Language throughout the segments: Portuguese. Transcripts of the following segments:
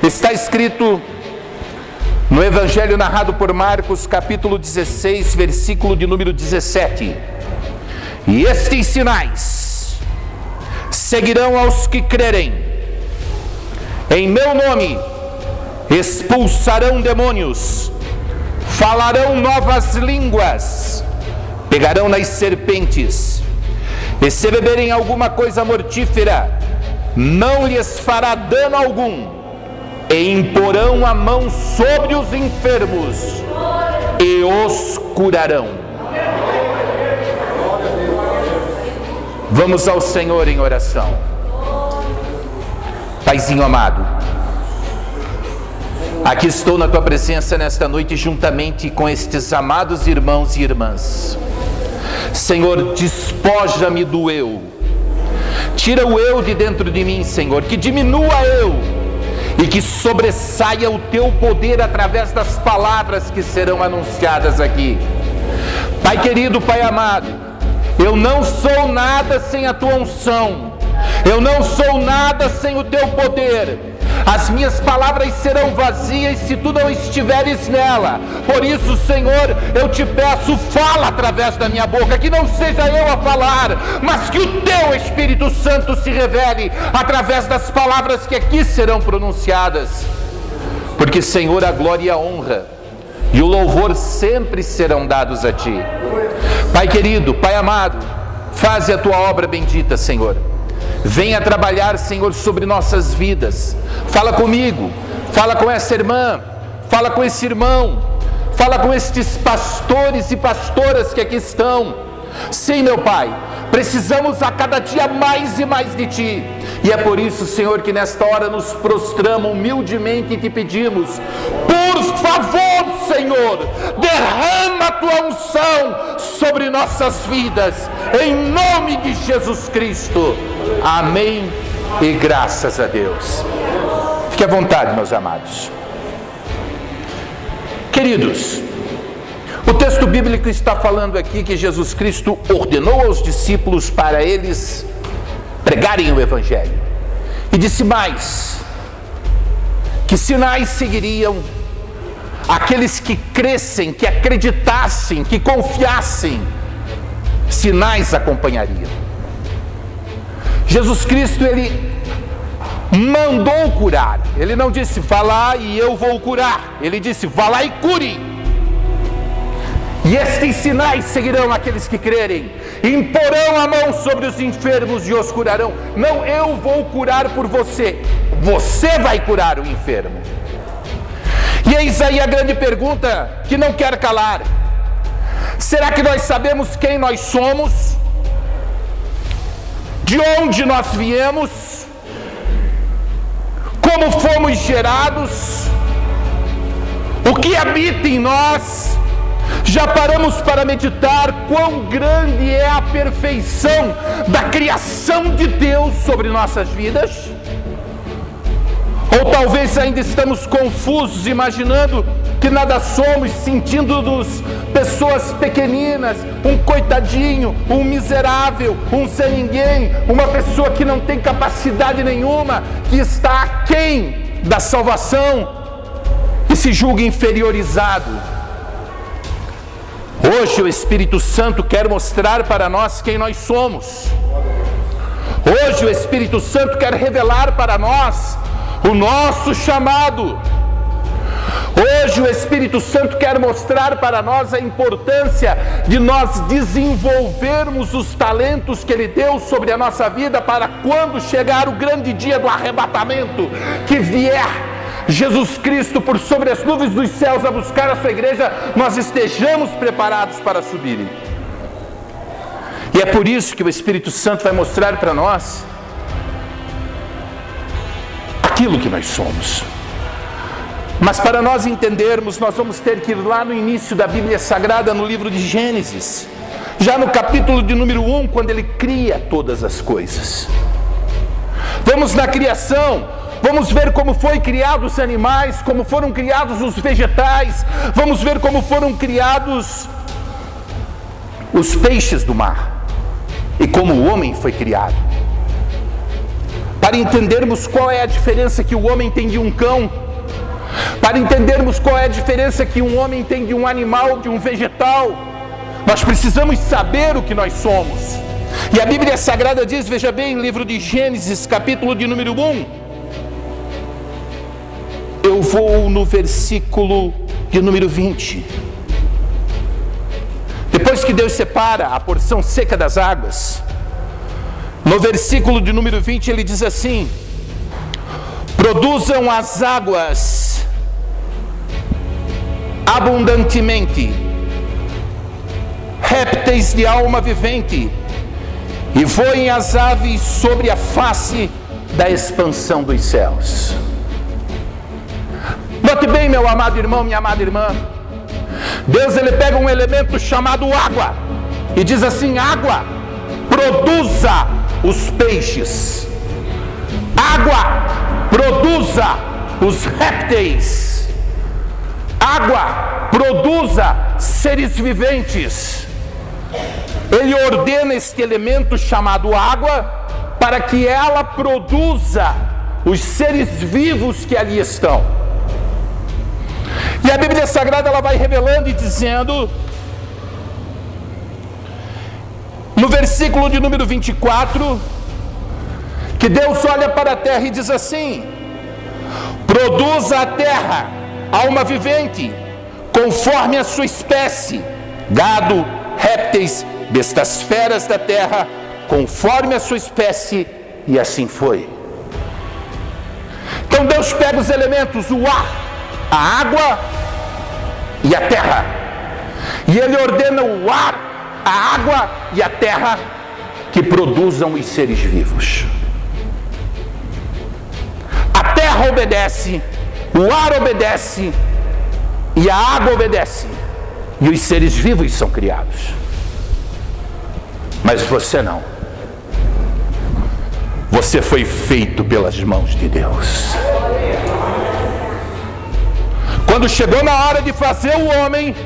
Está escrito no Evangelho narrado por Marcos, capítulo 16, versículo de número 17: e estes sinais seguirão aos que crerem. Em meu nome expulsarão demônios, falarão novas línguas, pegarão nas serpentes, e se beberem alguma coisa mortífera, não lhes fará dano algum, e imporão a mão sobre os enfermos e os curarão. Vamos ao Senhor em oração. Paizinho amado, aqui estou na Tua presença nesta noite, juntamente com estes amados irmãos e irmãs. Senhor, despoja-me do eu, tira o eu de dentro de mim, Senhor, que diminua eu, e que sobressaia o Teu poder através das palavras que serão anunciadas aqui. Pai querido, Pai amado, eu não sou nada sem a Tua unção, eu não sou nada sem o Teu poder. As minhas palavras serão vazias se Tu não estiveres nela. Por isso, Senhor, eu te peço, fala através da minha boca, que não seja eu a falar, mas que o Teu Espírito Santo se revele através das palavras que aqui serão pronunciadas. Porque, Senhor, a glória e a honra e o louvor sempre serão dados a Ti. Pai querido, Pai amado, faze a Tua obra bendita, Senhor. Venha trabalhar, Senhor, sobre nossas vidas. Fala comigo, fala com essa irmã, fala com esse irmão, fala com estes pastores e pastoras que aqui estão. Sim, meu Pai, precisamos a cada dia mais e mais de Ti. E é por isso, Senhor, que nesta hora nos prostramos humildemente e te pedimos: por favor, Senhor, derrama a Tua unção sobre nossas vidas, em nome de Jesus Cristo. Amém e graças a Deus. Fique à vontade, meus amados. Queridos, o texto bíblico está falando aqui que Jesus Cristo ordenou aos discípulos para eles pregarem o Evangelho. E disse mais, que sinais seguiriam aqueles que crescem, que acreditassem, que confiassem, sinais acompanhariam. Jesus Cristo, Ele mandou curar. Ele não disse, vá lá e eu vou curar. Ele disse, vá lá e cure. E estes sinais seguirão aqueles que crerem. Imporão a mão sobre os enfermos e os curarão. Não, eu vou curar por você. Você vai curar o enfermo. E eis aí a grande pergunta que não quer calar. Será que nós sabemos quem nós somos? De onde nós viemos? Como fomos gerados? O que habita em nós? Já paramos para meditar quão grande é a perfeição da criação de Deus sobre nossas vidas? Ou talvez ainda estamos confusos, imaginando que nada somos, sentindo-nos pessoas pequeninas, um coitadinho, um miserável, um sem ninguém, uma pessoa que não tem capacidade nenhuma, que está aquém da salvação e se julga inferiorizado. Hoje o Espírito Santo quer mostrar para nós quem nós somos. Hoje o Espírito Santo quer revelar para nós o nosso chamado. Hoje o Espírito Santo quer mostrar para nós a importância de nós desenvolvermos os talentos que Ele deu sobre a nossa vida, para quando chegar o grande dia do arrebatamento, que vier Jesus Cristo por sobre as nuvens dos céus a buscar a sua igreja, nós estejamos preparados para subirem. E é por isso que o Espírito Santo vai mostrar para nós aquilo que nós somos. Mas para nós entendermos, nós vamos ter que ir lá no início da Bíblia Sagrada, no livro de Gênesis, já no capítulo de número 1, quando Ele cria todas as coisas. Vamos na criação, vamos ver como foi criados os animais, como foram criados os vegetais, vamos ver como foram criados os peixes do mar, e como o homem foi criado. para entendermos qual é a diferença que o homem tem de um cão, para entendermos qual é a diferença que um homem tem de um animal, de um vegetal, nós precisamos saber o que nós somos. E a Bíblia Sagrada diz, veja bem, livro de Gênesis, capítulo de número 1. Eu vou no versículo de número 20. Depois que Deus separa a porção seca das águas, no versículo de número 20 ele diz assim: produzam as águas abundantemente répteis de alma vivente, e voem as aves sobre a face da expansão dos céus. Note bem, meu amado irmão, minha amada irmã, Deus ele pega um elemento chamado água e diz assim: água, produza os peixes, água, produza os répteis, água, produza seres viventes. Ele ordena este elemento chamado água para que ela produza os seres vivos que ali estão. E a Bíblia Sagrada ela vai revelando e dizendo, no versículo de número 24, que Deus olha para a terra e diz assim: produza a terra alma vivente, conforme a sua espécie, gado, répteis, bestas feras da terra, conforme a sua espécie, e assim foi. Então Deus pega os elementos, o ar, a água e a terra, e Ele ordena o ar, a água e a terra que produzam os seres vivos. A terra obedece, o ar obedece e a água obedece, e os seres vivos são criados. Mas você não. Você foi feito pelas mãos de Deus. Quando chegou na hora de fazer o homem,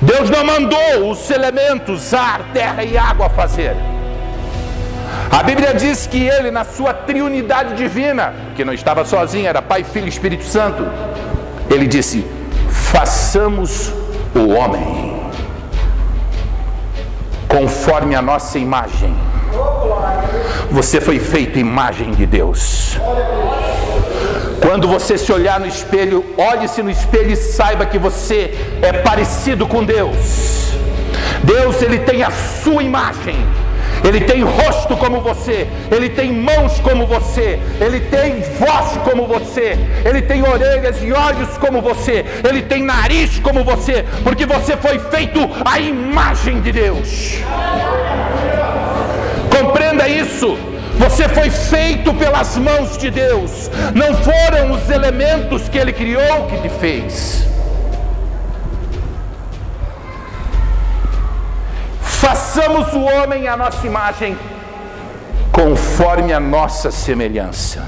Deus não mandou os elementos, ar, terra e água fazer. A Bíblia diz que Ele, na sua triunidade divina, que não estava sozinho, era Pai, Filho e Espírito Santo, Ele disse: façamos o homem conforme a nossa imagem. Você foi feito imagem de Deus. Quando você se olhar no espelho, olhe-se no espelho e saiba que você é parecido com Deus. Deus, Ele tem a sua imagem. Ele tem rosto como você, Ele tem mãos como você, Ele tem voz como você, Ele tem orelhas e olhos como você, Ele tem nariz como você, porque você foi feito à imagem de Deus. Compreenda isso. Você foi feito pelas mãos de Deus. Não foram os elementos que Ele criou que te fez. Façamos o homem à nossa imagem, conforme a nossa semelhança.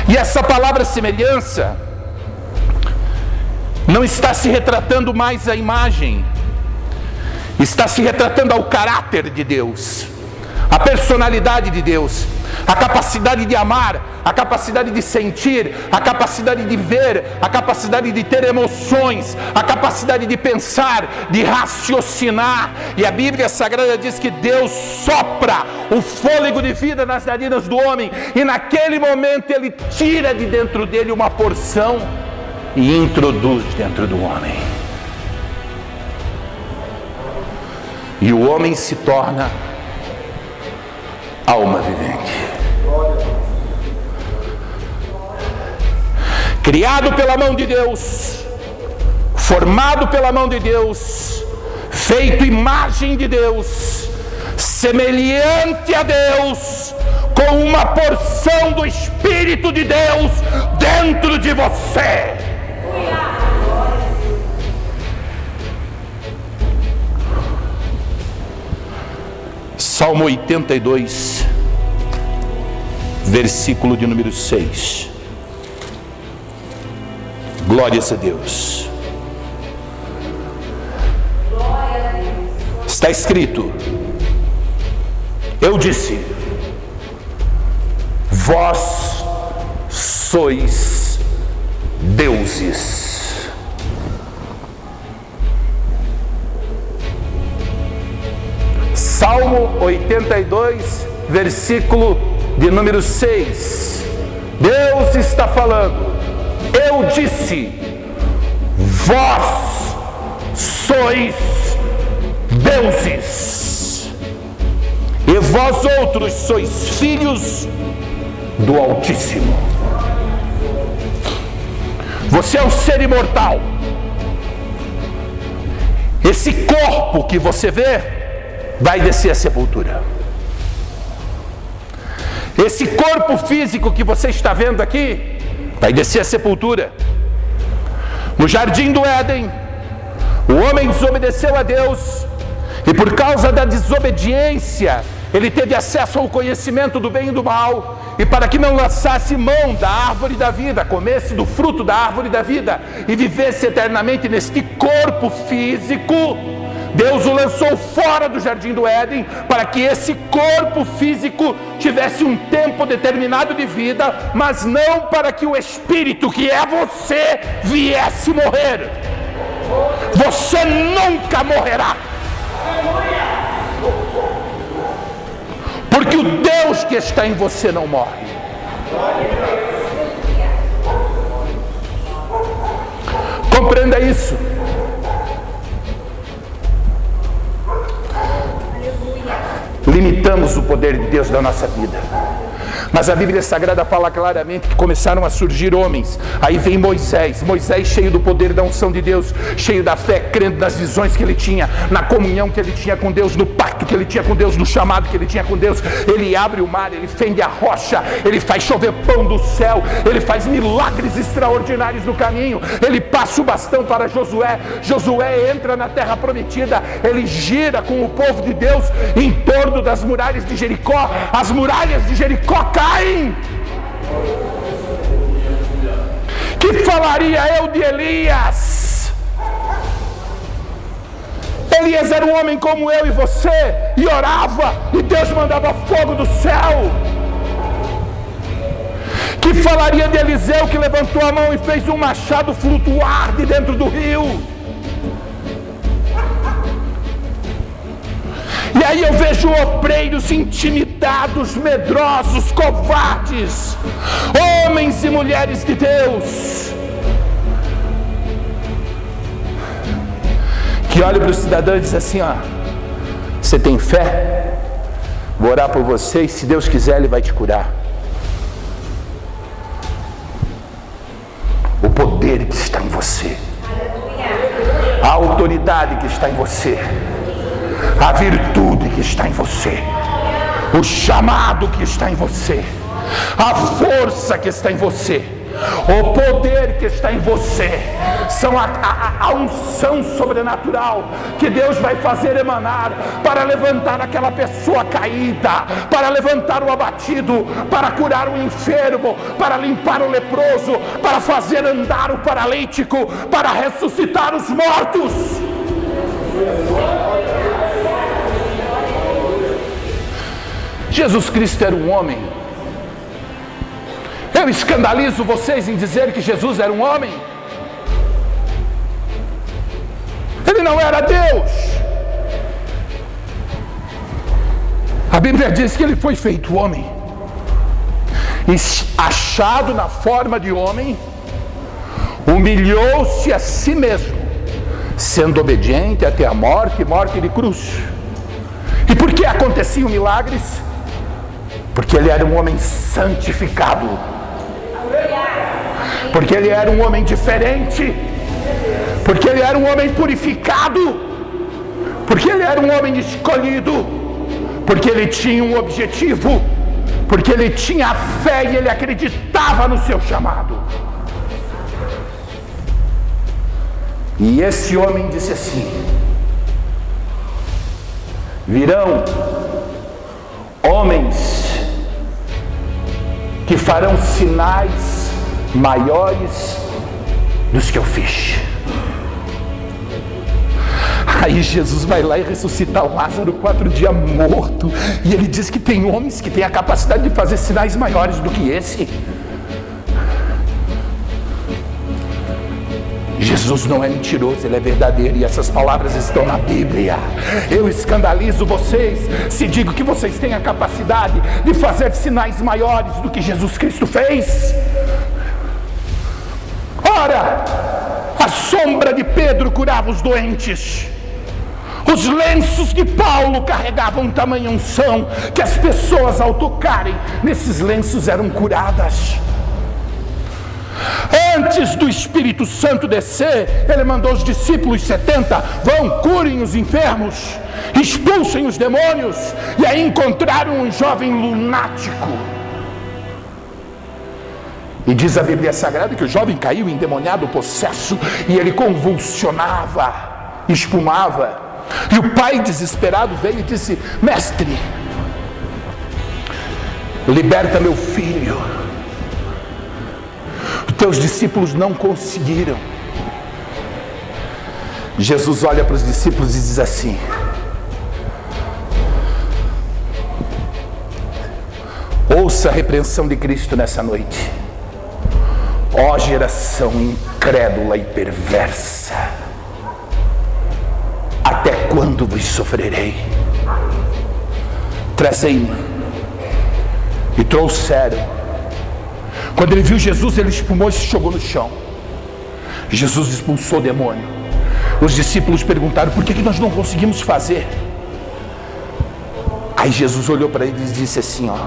E essa palavra semelhança não está se retratando mais à imagem, está se retratando ao caráter de Deus, à personalidade de Deus, a capacidade de amar, a capacidade de sentir, a capacidade de ver, a capacidade de ter emoções, a capacidade de pensar, de raciocinar. E a Bíblia Sagrada diz que Deus sopra o fôlego de vida nas narinas do homem, e naquele momento Ele tira de dentro dele uma porção e introduz dentro do homem. E o homem se torna alma vivente. Criado pela mão de Deus, formado pela mão de Deus, feito imagem de Deus, semelhante a Deus, com uma porção do Espírito de Deus dentro de você. Salmo 82, versículo de número 6. Glórias a Deus. Está escrito: eu disse, vós sois deuses. Salmo 82, versículo de número 6. Deus está falando: eu disse, vós sois deuses, e vós outros sois filhos do Altíssimo. Você é um ser imortal. Esse corpo que você vê vai descer à sepultura. Esse corpo físico que você está vendo aqui vai descer à sepultura. No jardim do Éden, o homem desobedeceu a Deus, e por causa da desobediência, ele teve acesso ao conhecimento do bem e do mal, e para que não lançasse mão da árvore da vida, comesse do fruto da árvore da vida, e vivesse eternamente neste corpo físico, Deus o lançou fora do jardim do Éden, para que esse corpo físico tivesse um tempo determinado de vida, mas não para que o espírito, que é você, viesse morrer. Você nunca morrerá, porque o Deus que está em você não morre. Compreenda isso. Limitamos o poder de Deus na nossa vida, mas a Bíblia Sagrada fala claramente que começaram a surgir homens. Aí vem Moisés cheio do poder da unção de Deus, cheio da fé, crendo nas visões que ele tinha, na comunhão que ele tinha com Deus, no pacto que ele tinha com Deus, no chamado que ele tinha com Deus. Ele abre o mar, ele fende a rocha, ele faz chover pão do céu, ele faz milagres extraordinários no caminho, ele passa o bastão para Josué. Josué entra na terra prometida, ele gira com o povo de Deus em torno das muralhas de Jericó. As muralhas de Jericó caem. Que falaria eu de Elias? Elias era um homem como eu e você, e orava, e Deus mandava fogo do céu. Que falaria de Eliseu, que levantou a mão e fez um machado flutuar de dentro do rio? E aí eu vejo obreiros intimidados, medrosos, covardes, homens e mulheres de Deus, que olham para o cidadão e dizem assim: ó, você tem fé? Vou orar por você e se Deus quiser Ele vai te curar. O poder que está em você, a autoridade que está em você, a virtude que está em você, o chamado que está em você, a força que está em você, o poder que está em você, são a unção sobrenatural que Deus vai fazer emanar para levantar aquela pessoa caída, para levantar o abatido, para curar o enfermo, para limpar o leproso, para fazer andar o paralítico, para ressuscitar os mortos. Jesus Cristo era um homem. Eu escandalizo vocês em dizer que Jesus era um homem. Ele não era Deus. A Bíblia diz que ele foi feito homem, e achado na forma de homem, humilhou-se a si mesmo, sendo obediente até a morte, morte de cruz. E por que aconteciam milagres? Porque ele era um homem santificado, porque ele era um homem diferente, porque ele era um homem purificado, porque ele era um homem escolhido, porque ele tinha um objetivo, porque ele tinha fé e ele acreditava no seu chamado. E esse homem disse assim: virão homens que farão sinais maiores dos que eu fiz. Aí Jesus vai lá e ressuscita Lázaro 4 dias morto. E ele diz que tem homens que têm a capacidade de fazer sinais maiores do que esse. Jesus não é mentiroso, Ele é verdadeiro, e essas palavras estão na Bíblia. Eu escandalizo vocês se digo que vocês têm a capacidade de fazer sinais maiores do que Jesus Cristo fez. Ora, a sombra de Pedro curava os doentes. Os lenços de Paulo carregavam tamanha unção que as pessoas, ao tocarem nesses lenços, eram curadas. Antes do Espírito Santo descer, Ele mandou os discípulos 70, vão, curem os enfermos, expulsem os demônios. E aí encontraram um jovem lunático. E diz a Bíblia Sagrada que o jovem caiu endemoniado, possesso, e ele convulsionava, espumava. E o pai desesperado veio e disse: mestre, liberta meu filho. Os teus discípulos não conseguiram. Jesus olha para os discípulos e diz assim: ouça a repreensão de Cristo nessa noite. Ó geração incrédula e perversa, até quando vos sofrerei? Trazei-me. E trouxeram. Quando ele viu Jesus, ele espumou e se jogou no chão. Jesus expulsou o demônio. Os discípulos perguntaram: por que nós não conseguimos fazer? Aí Jesus olhou para eles e disse assim: ó,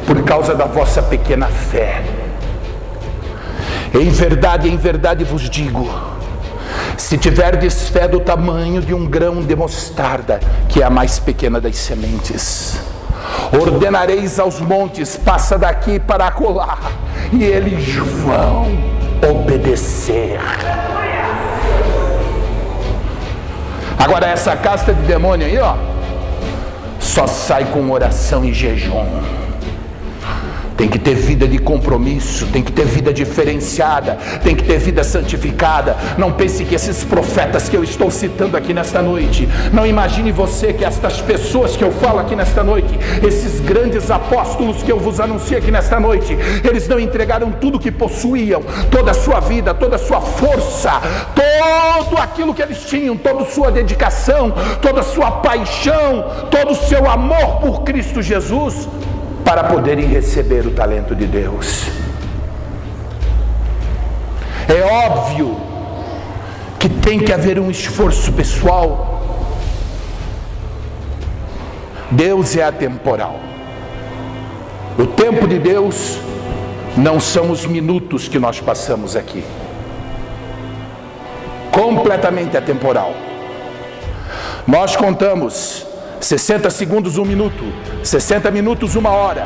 por causa da vossa pequena fé. Em verdade vos digo, se tiverdes fé do tamanho de um grão de mostarda, que é a mais pequena das sementes, ordenareis aos montes: passa daqui para acolá, e eles vão obedecer. Agora essa casta de demônio aí, ó, só sai com oração e jejum. Tem que ter vida de compromisso, tem que ter vida diferenciada, tem que ter vida santificada. Não pense que esses profetas que eu estou citando aqui nesta noite, não imagine você que estas pessoas que eu falo aqui nesta noite, esses grandes apóstolos que eu vos anuncio aqui nesta noite, eles não entregaram tudo que possuíam, toda a sua vida, toda a sua força, todo aquilo que eles tinham, toda a sua dedicação, toda a sua paixão, todo o seu amor por Cristo Jesus, para poderem receber o talento de Deus. É óbvio que tem que haver um esforço pessoal. Deus é atemporal. O tempo de Deus não são os minutos que nós passamos aqui. Completamente atemporal. Nós contamos 60 segundos, 1 minuto, 60 minutos, 1 hora,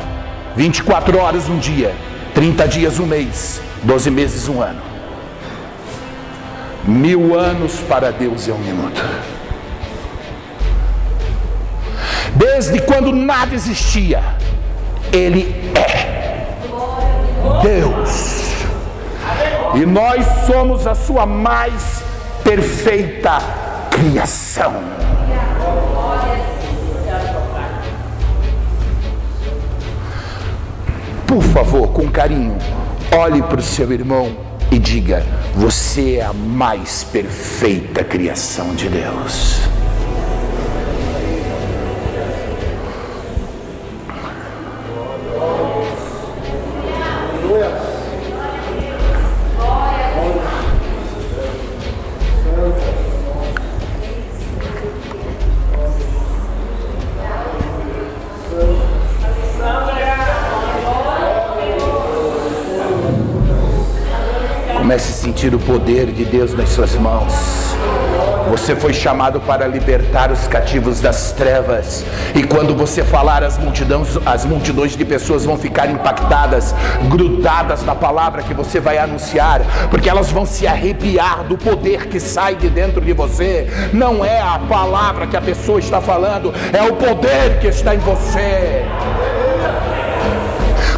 24 horas, 1 dia, 30 dias, 1 mês, 12 meses, 1 ano. 1000 anos para Deus é 1 minuto. Desde quando nada existia, Ele é Deus. E nós somos a sua mais perfeita criação. Por favor, com carinho, olhe para o seu irmão e diga: você é a mais perfeita criação de Deus. Comece a sentir o poder de Deus nas suas mãos. Você foi chamado para libertar os cativos das trevas. E quando você falar, as multidões de pessoas vão ficar impactadas, grudadas na palavra que você vai anunciar, porque elas vão se arrepiar do poder que sai de dentro de você. Não é a palavra que a pessoa está falando, é o poder que está em você.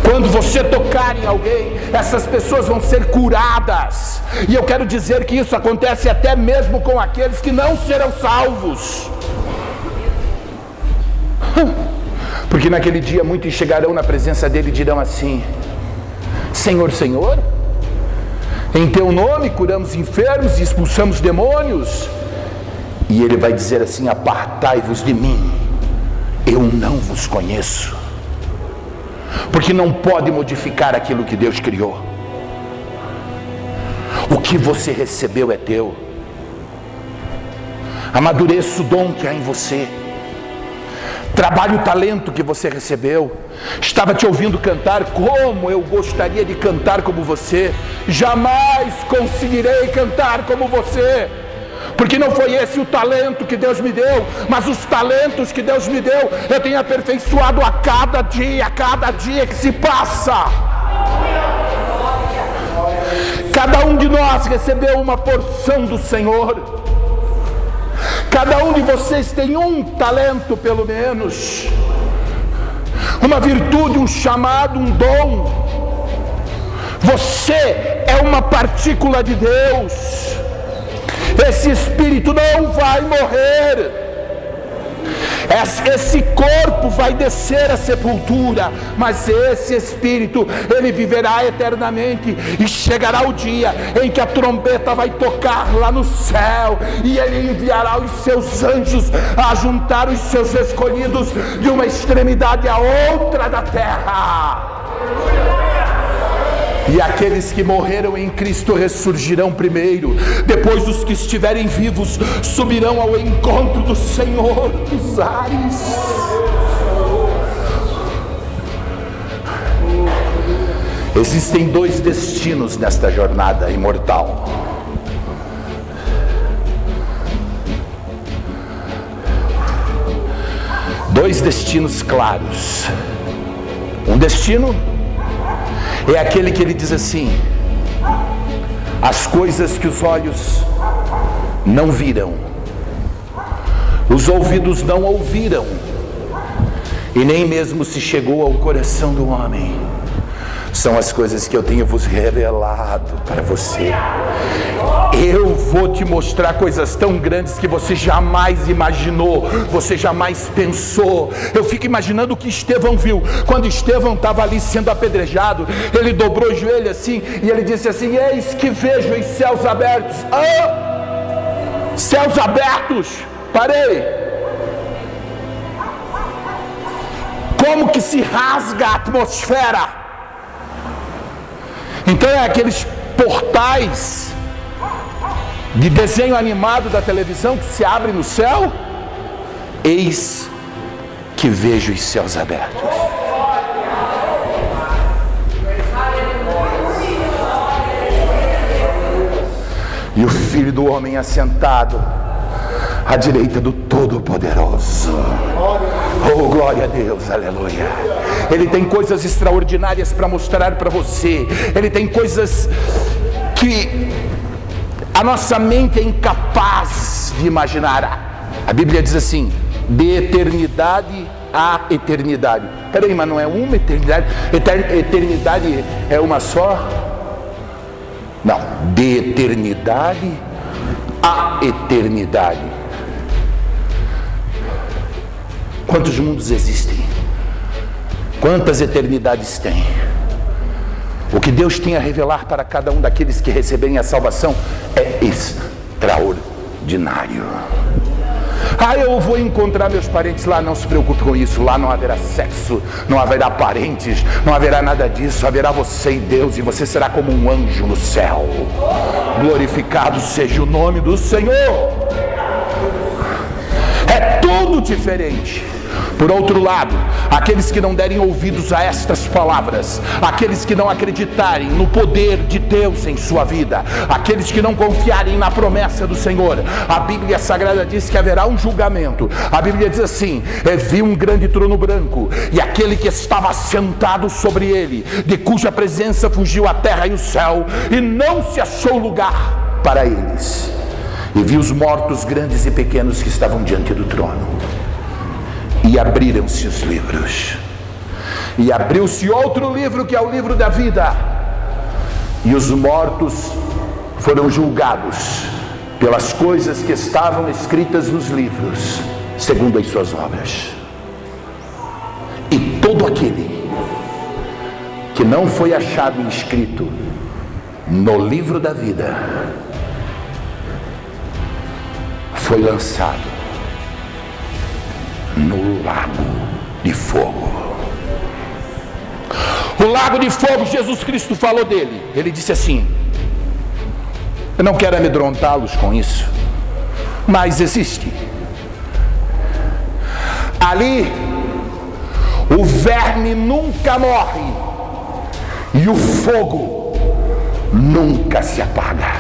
Quando você tocar em alguém, essas pessoas vão ser curadas. E eu quero dizer que isso acontece até mesmo com aqueles que não serão salvos. Porque naquele dia muitos chegarão na presença dele e dirão assim: Senhor, Senhor, em teu nome curamos enfermos e expulsamos demônios. E ele vai dizer assim: apartai-vos de mim, eu não vos conheço. Porque não pode modificar aquilo que Deus criou. O que você recebeu é teu. Amadureça o dom que há em você. Trabalhe o talento que você recebeu. Estava te ouvindo cantar. Como eu gostaria de cantar como você. Jamais conseguirei cantar como você, porque não foi esse o talento que Deus me deu, mas os talentos que Deus me deu, eu tenho aperfeiçoado a cada dia que se passa. Cada um de nós recebeu uma porção do Senhor. Cada um de vocês tem um talento pelo menos, uma virtude, um chamado, um dom. Você é uma partícula de Deus. Esse espírito não vai morrer. Esse corpo vai descer à sepultura, mas esse espírito, ele viverá eternamente. E chegará o dia em que a trombeta vai tocar lá no céu, e ele enviará os seus anjos a juntar os seus escolhidos de uma extremidade à outra da terra. E aqueles que morreram em Cristo ressurgirão primeiro. Depois os que estiverem vivos subirão ao encontro do Senhor dos ares. Existem dois destinos nesta jornada imortal. Dois destinos claros. Um destino é aquele que ele diz assim: as coisas que os olhos não viram, os ouvidos não ouviram, e nem mesmo se chegou ao coração do homem, são as coisas que eu tenho vos revelado para você. Eu vou te mostrar coisas tão grandes que você jamais imaginou, você jamais pensou. Eu fico imaginando o que Estevão viu. Quando Estevão estava ali sendo apedrejado, ele dobrou o joelho assim, e ele disse assim: eis que vejo os céus abertos. Céus abertos, parei. Como que se rasga a atmosfera. Então é aqueles portais de desenho animado da televisão que se abre no céu. Eis que vejo os céus abertos. E o Filho do Homem assentado à direita do Todo-Poderoso. Oh, glória a Deus, aleluia. Ele tem coisas extraordinárias para mostrar para você. Ele tem coisas que a nossa mente é incapaz de imaginar. A Bíblia diz assim: de eternidade a eternidade. Peraí, mas não é uma eternidade? Eternidade é uma só? Não, de eternidade a eternidade. Quantos mundos existem? Quantas eternidades tem? O que Deus tem a revelar para cada um daqueles que receberem a salvação é extraordinário. Eu vou encontrar meus parentes lá. Não se preocupe com isso. Lá não haverá sexo, não haverá parentes, não haverá nada disso. Haverá você e Deus, e você será como um anjo no céu. Glorificado seja o nome do Senhor. É tudo diferente. Por outro lado, aqueles que não derem ouvidos a estas palavras, aqueles que não acreditarem no poder de Deus em sua vida, aqueles que não confiarem na promessa do Senhor, a Bíblia Sagrada diz que haverá um julgamento. A Bíblia diz assim: vi um grande trono branco, e aquele que estava sentado sobre ele, de cuja presença fugiu a terra e o céu, e não se achou lugar para eles. E vi os mortos grandes e pequenos que estavam diante do trono. E abriram-se os livros, E abriu-se outro livro, que é o livro da vida, e os mortos foram julgados pelas coisas que estavam escritas nos livros, segundo as suas obras. E todo aquele que não foi achado inscrito no livro da vida foi lançado no lago de fogo. O lago de fogo, Jesus Cristo falou dele. Ele disse assim: eu não quero amedrontá-los com isso, mas existe. Ali o verme nunca morre e o fogo nunca se apaga.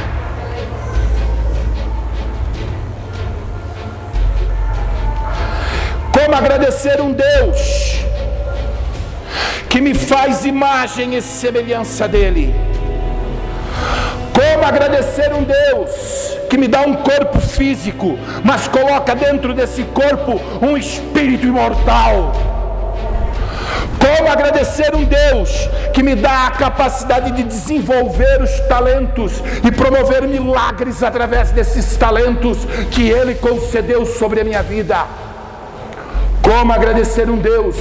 Como agradecer um Deus que me faz imagem e semelhança dele? Como agradecer um Deus que me dá um corpo físico, mas coloca dentro desse corpo um espírito imortal? Como agradecer um Deus que me dá a capacidade de desenvolver os talentos e promover milagres através desses talentos que Ele concedeu sobre a minha vida? Como agradecer um Deus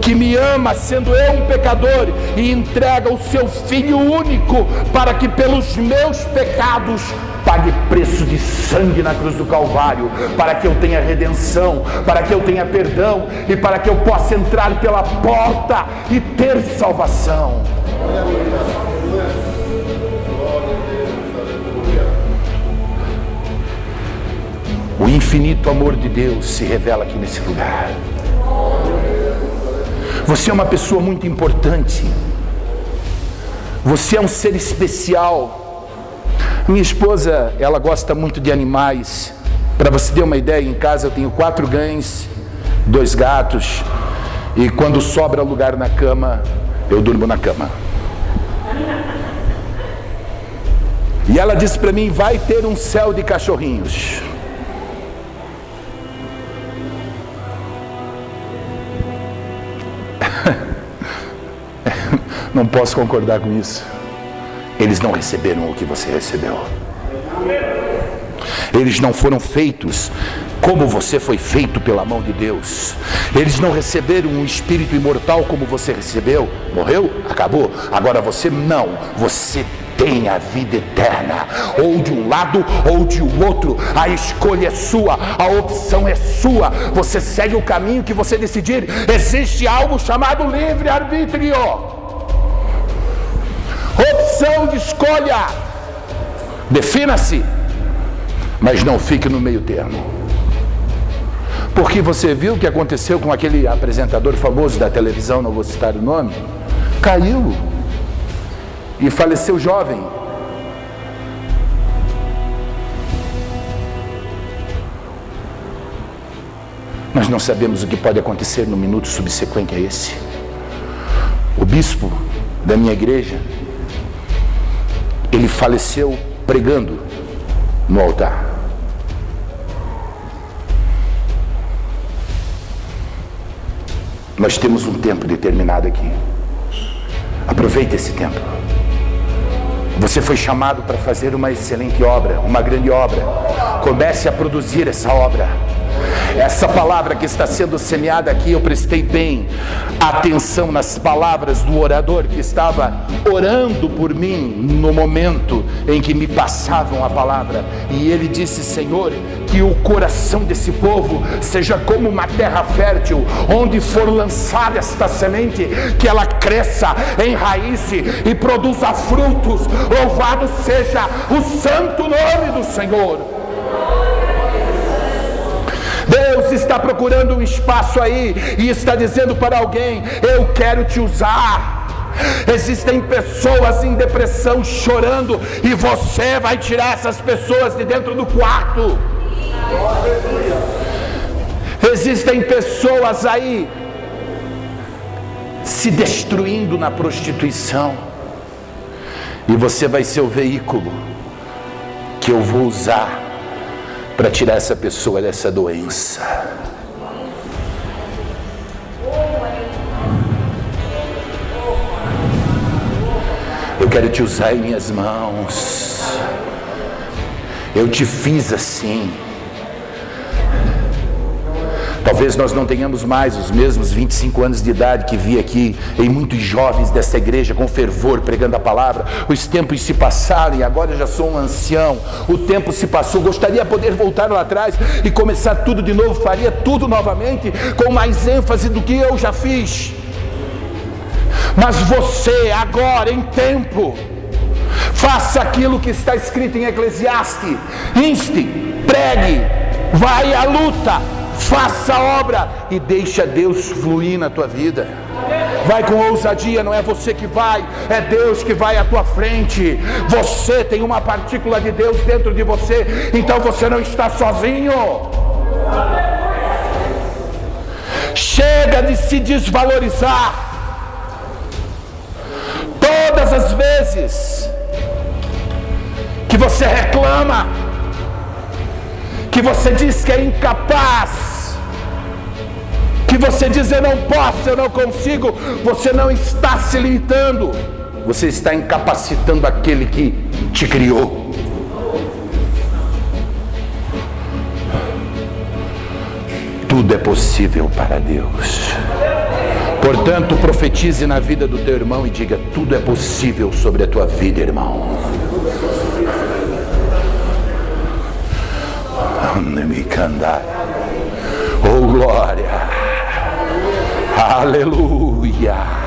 que me ama sendo eu um pecador e entrega o seu Filho único para que pelos meus pecados pague preço de sangue na cruz do Calvário, para que eu tenha redenção, para que eu tenha perdão e para que eu possa entrar pela porta e ter salvação? O infinito amor de Deus se revela aqui nesse lugar. Você é uma pessoa muito importante. Você é um ser especial. Minha esposa, ela gosta muito de animais. Para você ter uma ideia, em casa eu tenho 4 cães, 2 gatos. E quando sobra lugar na cama, eu durmo na cama. E ela disse para mim: vai ter um céu de cachorrinhos. Não posso concordar com isso. Eles não receberam o que você recebeu. Eles não foram feitos como você foi feito pela mão de Deus. Eles não receberam um espírito imortal como você recebeu. Morreu? Acabou. Agora você não. Você tem a vida eterna, ou de um lado ou de outro. A escolha é sua, a opção é sua. Você segue o caminho que você decidir. Existe algo chamado livre-arbítrio. Opção de escolha. Defina-se, mas não fique no meio termo. Porque você viu o que aconteceu com aquele apresentador famoso da televisão, não vou citar o nome, caiu e faleceu jovem. Nós não sabemos o que pode acontecer no minuto subsequente a esse. O bispo da minha igreja, ele faleceu pregando no altar. Nós temos um tempo determinado aqui. Aproveite esse tempo. Você foi chamado para fazer uma excelente obra, uma grande obra. Comece a produzir essa obra. Essa palavra que está sendo semeada aqui, eu prestei bem atenção nas palavras do orador que estava orando por mim no momento em que me passavam a palavra. E ele disse: Senhor, que o coração desse povo seja como uma terra fértil, onde for lançada esta semente, que ela cresça, enraize e produza frutos. Louvado seja o santo nome do Senhor. Deus está procurando um espaço aí e está dizendo para alguém: eu quero te usar. Existem pessoas em depressão chorando e você vai tirar essas pessoas de dentro do quarto. Existem pessoas aí se destruindo na prostituição e você vai ser o veículo que eu vou usar para tirar essa pessoa dessa doença. quero te usar em minhas mãos. Eu te fiz assim. Talvez nós não tenhamos mais os mesmos 25 anos de idade que vi aqui em muitos jovens dessa igreja com fervor pregando a palavra. Os tempos se passaram e agora eu já sou um ancião. O tempo se passou. Gostaria de poder voltar lá atrás e começar tudo de novo. Faria tudo novamente com mais ênfase do que eu já fiz. Mas você agora em tempo, faça aquilo que está escrito em Eclesiastes: inste, pregue, vai à luta, faça a obra e deixa Deus fluir na tua vida. Vai com ousadia, não é você que vai, é Deus que vai à tua frente. Você tem uma partícula de Deus dentro de você, então você não está sozinho. Chega de se desvalorizar. Todas as vezes que você reclama, que você diz que é incapaz, que você diz eu não posso, eu não consigo, você não está se limitando, você está incapacitando aquele que te criou. Tudo é possível para Deus. Portanto, profetize na vida do teu irmão e diga: tudo é possível sobre a tua vida, irmão. Oh glória, aleluia.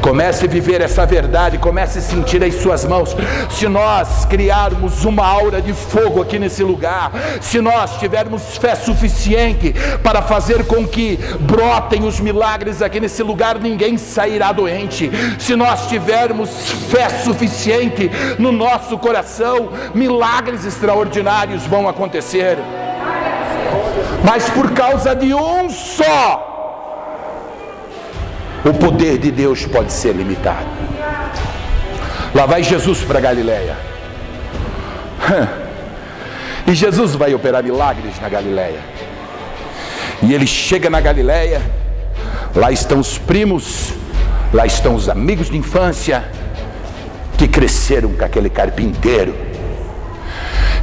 Comece a viver essa verdade, comece a sentir as suas mãos. Se nós criarmos uma aura de fogo aqui nesse lugar, se nós tivermos fé suficiente para fazer com que brotem os milagres aqui nesse lugar, ninguém sairá doente. Se nós tivermos fé suficiente no nosso coração, milagres extraordinários vão acontecer. Mas por causa de um só, o poder de Deus pode ser limitado. Lá vai Jesus para Galileia. E Jesus vai operar milagres na Galileia. E ele chega na Galileia. Lá estão os primos, lá estão os amigos de infância que cresceram com aquele carpinteiro.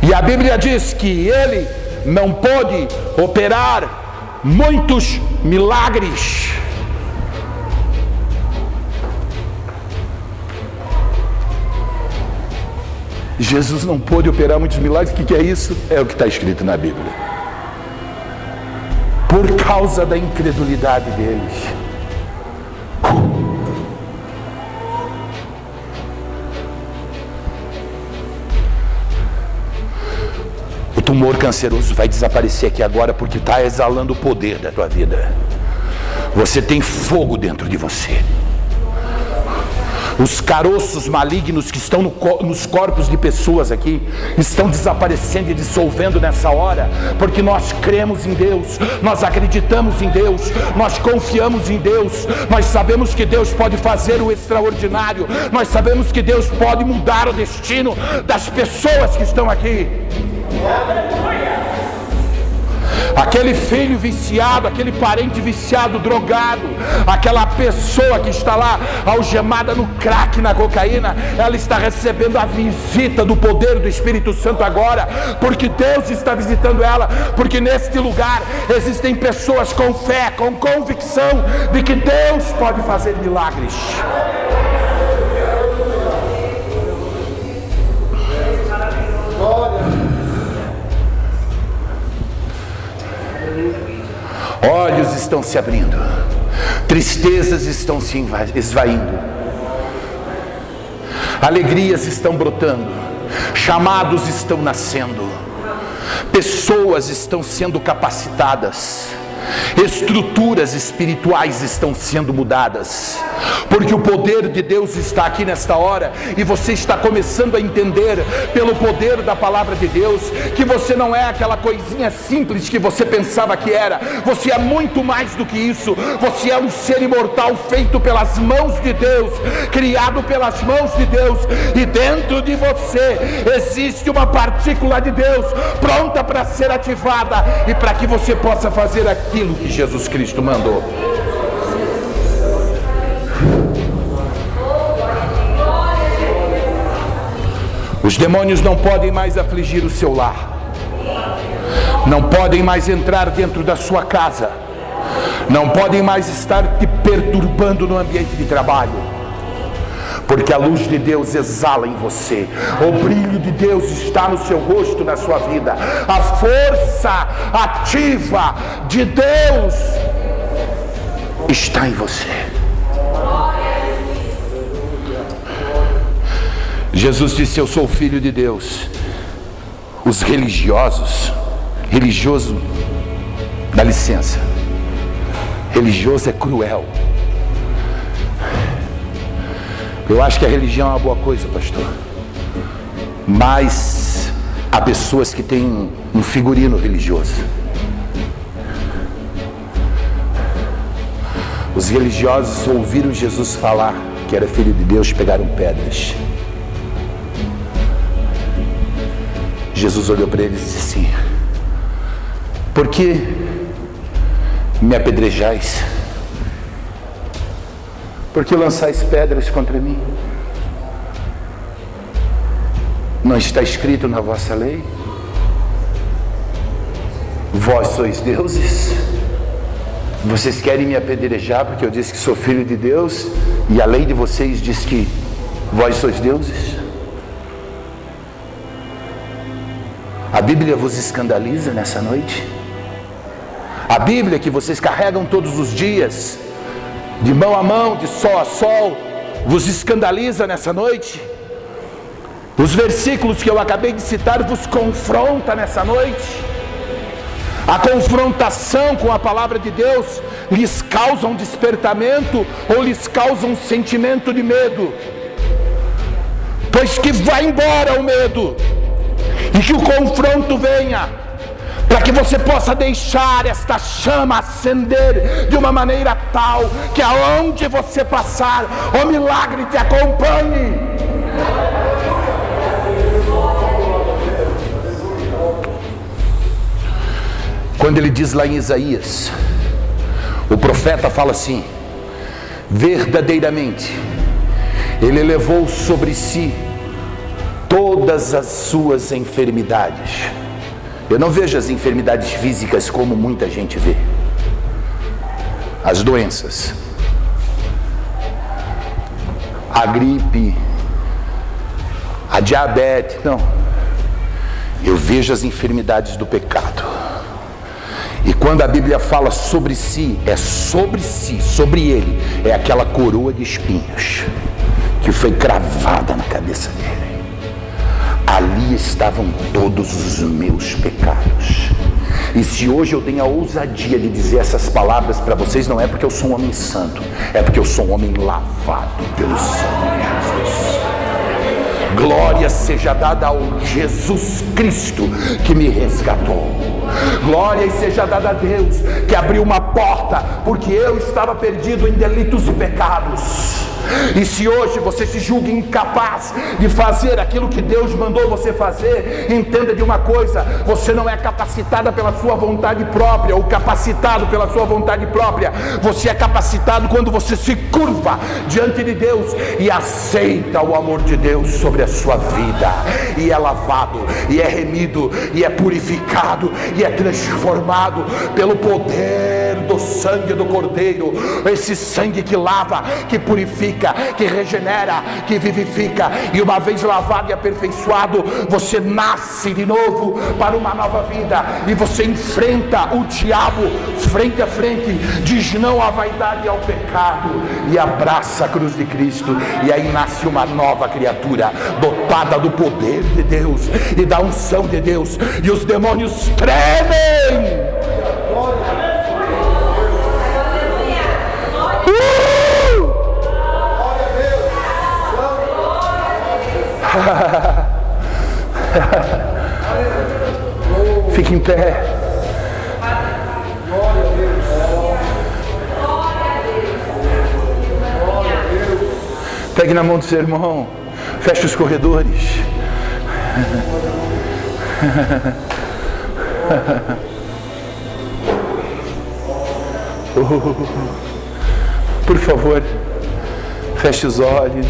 E a Bíblia diz que ele não pôde operar muitos milagres. Jesus não pôde operar muitos milagres. O que é isso? É o que está escrito na Bíblia. Por causa da incredulidade deles. O tumor canceroso vai desaparecer aqui agora, porque está exalando o poder da tua vida. Você tem fogo dentro de você. Os caroços malignos que estão nos corpos de pessoas aqui estão desaparecendo e dissolvendo nessa hora, porque nós cremos em Deus, nós acreditamos em Deus, nós confiamos em Deus, nós sabemos que Deus pode fazer o extraordinário, nós sabemos que Deus pode mudar o destino das pessoas que estão aqui. Aquele filho viciado, aquele parente viciado, drogado, aquela pessoa que está lá algemada no crack, na cocaína, ela está recebendo a visita do poder do Espírito Santo agora, porque Deus está visitando ela, porque neste lugar existem pessoas com fé, com convicção de que Deus pode fazer milagres. Olhos estão se abrindo, tristezas estão se esvaindo, alegrias estão brotando, chamados estão nascendo, pessoas estão sendo capacitadas, estruturas espirituais estão sendo mudadas, porque o poder de Deus está aqui nesta hora, e você está começando a entender pelo poder da palavra de Deus, que você não é aquela coisinha simples que você pensava que era, você é muito mais do que isso, você é um ser imortal feito pelas mãos de Deus, criado pelas mãos de Deus, e dentro de você existe uma partícula de Deus, pronta para ser ativada, e para que você possa fazer aquilo que Jesus Cristo mandou. Os demônios não podem mais afligir o seu lar, não podem mais entrar dentro da sua casa, não podem mais estar te perturbando no ambiente de trabalho, porque a luz de Deus exala em você, o brilho de Deus está no seu rosto, na sua vida, a força ativa de Deus está em você. Jesus disse: eu sou o Filho de Deus. Os religioso, dá licença, religioso é cruel. Eu acho que a religião é uma boa coisa, pastor, mas há pessoas que têm um figurino religioso. Os religiosos ouviram Jesus falar que era Filho de Deus, pegaram pedras. Jesus olhou para eles e disse assim: por que me apedrejais? Por que lançais pedras contra mim? Não está escrito na vossa lei? Vós sois deuses? Vocês querem me apedrejar porque eu disse que sou filho de Deus, e a lei de vocês diz que vós sois deuses? A Bíblia vos escandaliza nessa noite? A Bíblia que vocês carregam todos os dias, de mão a mão, de sol a sol, vos escandaliza nessa noite? Os versículos que eu acabei de citar vos confronta nessa noite? A confrontação com a palavra de Deus lhes causa um despertamento ou lhes causa um sentimento de medo? Pois que vá embora o medo e que o confronto venha, para que você possa deixar esta chama acender de uma maneira tal que aonde você passar, o milagre te acompanhe. Quando ele diz lá em Isaías, o profeta fala assim: verdadeiramente ele levou sobre si todas as suas enfermidades. Eu não vejo as enfermidades físicas como muita gente vê, as doenças, a gripe, a diabetes, não. Eu vejo as enfermidades do pecado. E quando a Bíblia fala sobre si, é sobre si, sobre ele, é aquela coroa de espinhos que foi cravada na cabeça dele. Ali estavam todos os meus pecados. E se hoje eu tenho a ousadia de dizer essas palavras para vocês, não é porque eu sou um homem santo, é porque eu sou um homem lavado pelo sangue de Jesus. Glória seja dada ao Jesus Cristo que me resgatou. Glória seja dada a Deus que abriu uma porta, porque eu estava perdido em delitos e pecados. E se hoje você se julga incapaz de fazer aquilo que Deus mandou você fazer, entenda de uma coisa: você não é capacitada pela sua vontade própria, ou capacitado pela sua vontade própria. Você é capacitado quando você se curva diante de Deus e aceita o amor de Deus sobre a sua vida, e é lavado, e é remido, e é purificado, e é transformado pelo poder do sangue do Cordeiro. Esse sangue que lava, que purifica, que regenera, que vivifica, e uma vez lavado e aperfeiçoado, você nasce de novo para uma nova vida, e você enfrenta o diabo frente a frente, diz não à vaidade e ao pecado, e abraça a cruz de Cristo, e aí nasce uma nova criatura, dotada do poder de Deus e da unção de Deus, e os demônios tremem. Fique em pé. Pegue na mão do seu irmão. Feche os corredores. Por favor, feche os olhos.